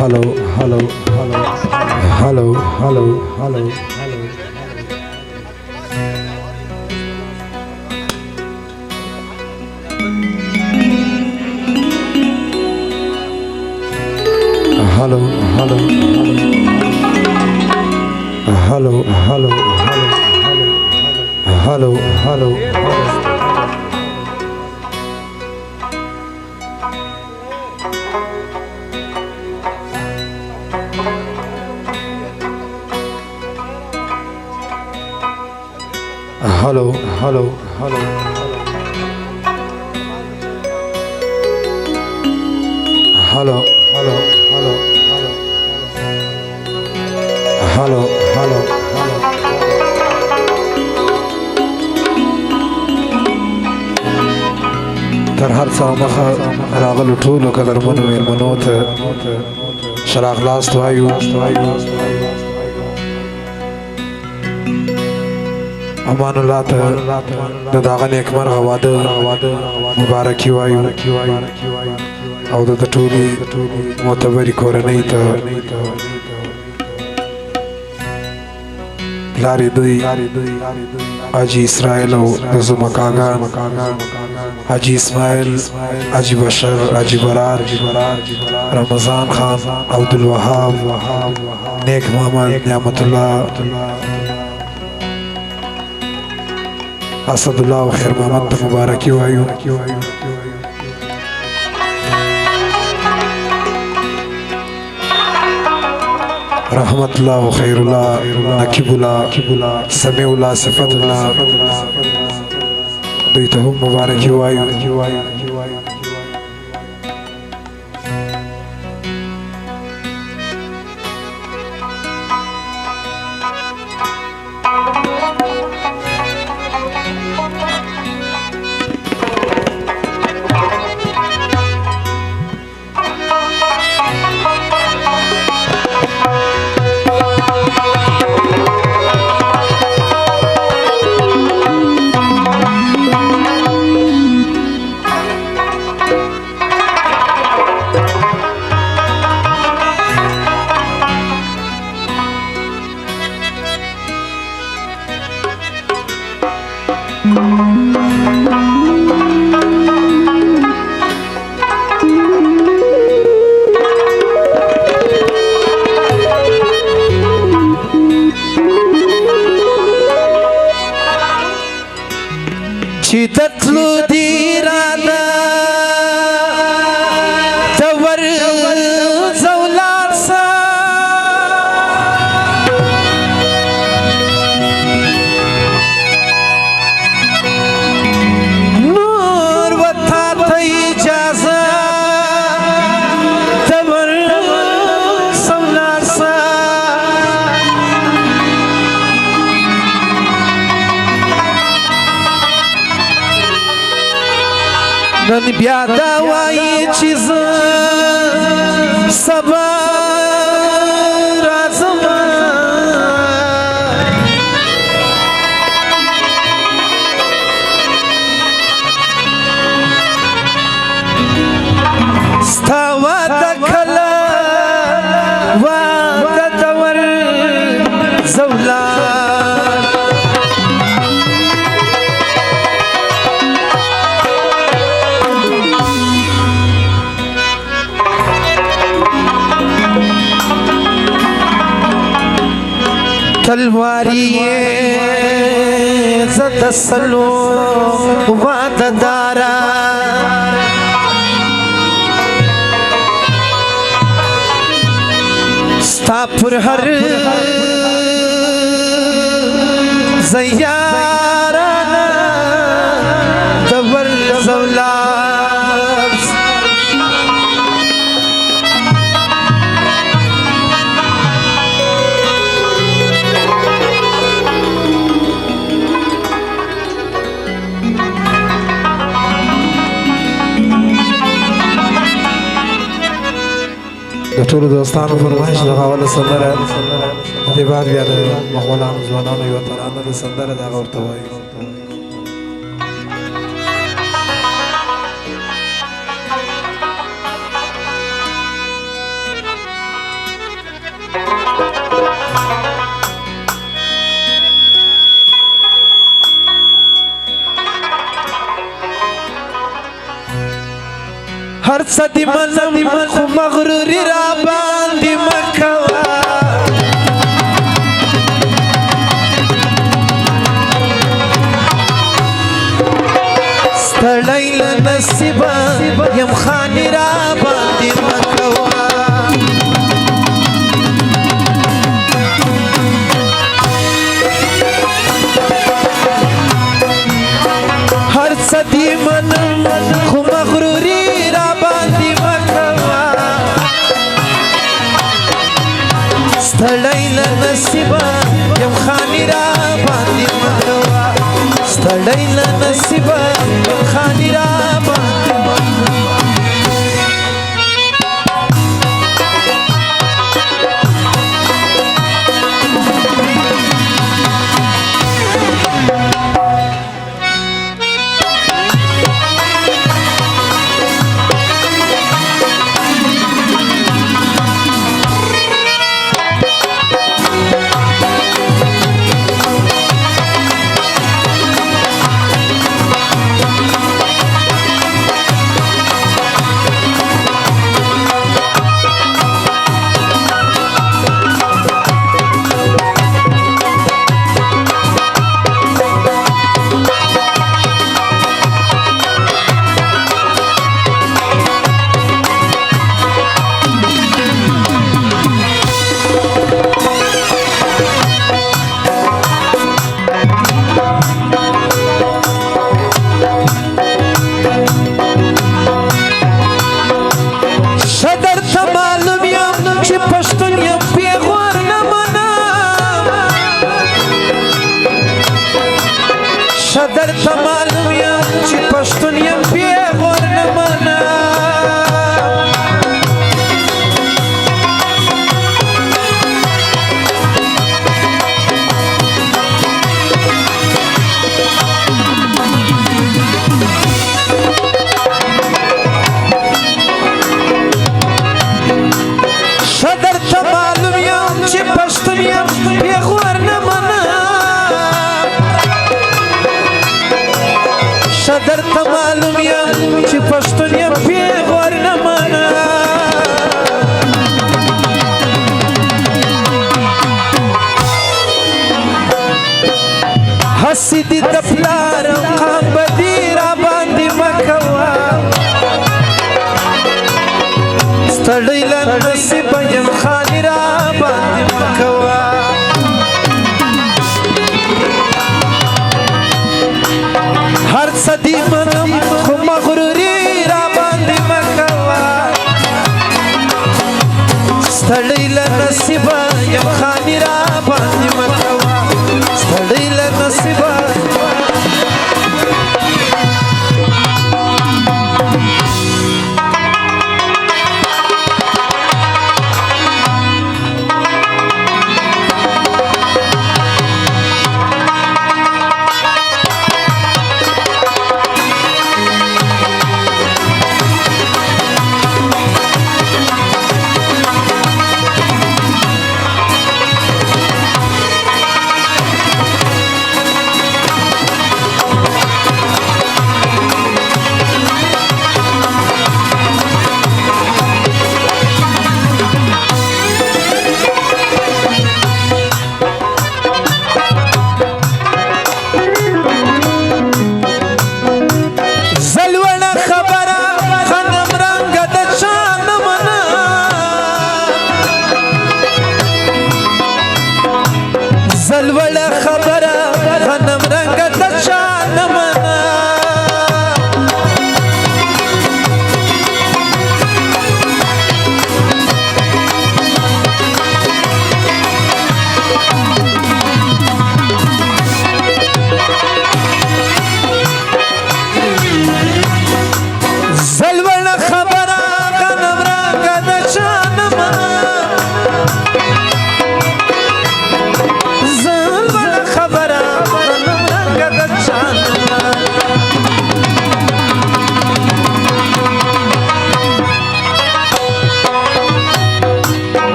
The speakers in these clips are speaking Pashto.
hello, hello, hello, hello, hello, hello, hello. Hello, hello, hello, hello, hello, hello, hello, hello, hello, hello, hello, hello, hello, hello, hello. تر هر څه مخه راغلو ټولو قدرمنو مېلمنو ته ښه راغلاست وایو. امان الله ته د دغه نیکمرغه واده مبارکي وایو او د ټولې معتبرې کورنۍ ته پلار یې دوی حاجي اسرائیل او د زما کاګان حاجي اسماعیل حاجي بشر حاجي برار رمضان خان عبدالوهاب نیک محمد نعمت الله اسد الله و خیر محمد ته مبارکي وایو. رحمت الله و خیر الله نقیب الله سمیع الله صفت الله دوی ته هم مبارکي وایو. چې تتلو دی راده تور زولار سا نور وتا ته اجازه تور زولار سا نن بیا دا وایي چې زه سبا راځم ستا واده کله واده د ور زولار تلواری زد سلو وعد دارا ستا پر هر زیارا دور زولار د ټولو دوستانو فرمایش دغه اوله سندره د دې بعد بیا د مغولانو ځوانانو یوه ترانه د سندره دغه ورته وایي. هر څه دې منم خو مغروري را باندې له نصیبه یم خاني را باندې مکوا ستړی له نصیبه یم خاني را باندې مکوا شدر ته معلوم یم چې پښتون یم پیغور نه منم شدر ته معلوم یم چې پښتون یم پیغور نه شدر ته معلوم یم چې پښتون یم پیغور نه منم هسې دې د پلار قام بدي را باندې مه کوه ستړی له نصیبه یم خاني را باندې مه کوه هر څه دې منم خو مغروري را باندې مه کوه ستړی له نصیبه یم خاني را باندې مه کوه ستړی له نصیبه زلوړه خبره غنم رنګ د چا نه منه زلوړه خبره غنم رنګ د چا نه منه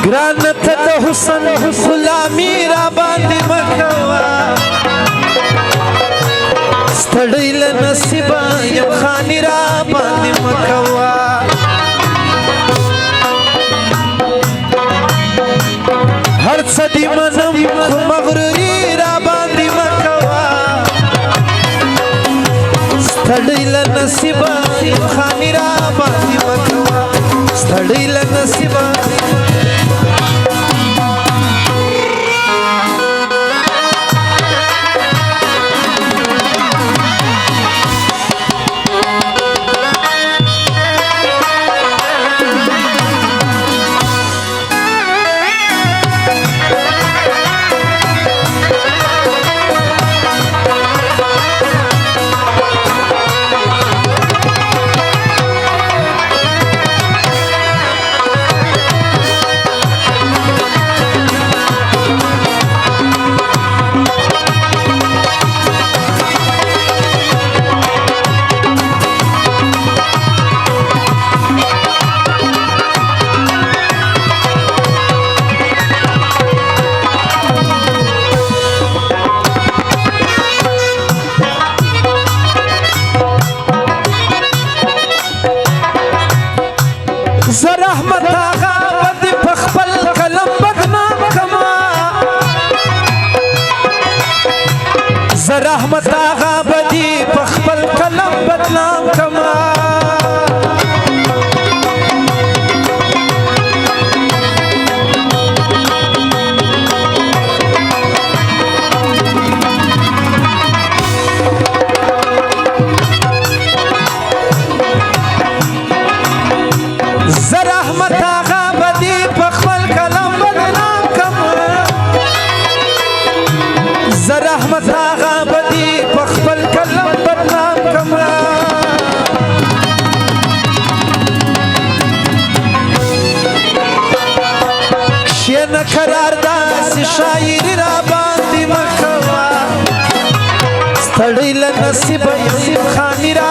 ګران ته د حسن غلامي را باندې مه کوه ستړی له نصیبه یم خاني را باندې مه کوه هر څه دې منم خو مغروري را باندې مه کوه ستړی له نصیبه یم خاني را باندې مه کوه ستړی له نصیبه رحمت آغا بدی پخپل کلم بدنام کما رحمت آغا بدی پخپل کلم بدنام کما رحمت آغا بدی پخپل کلم بدنام کما شین قرار داس شاعری را باندې مخوا ستړی له نصیب یسیم خانی را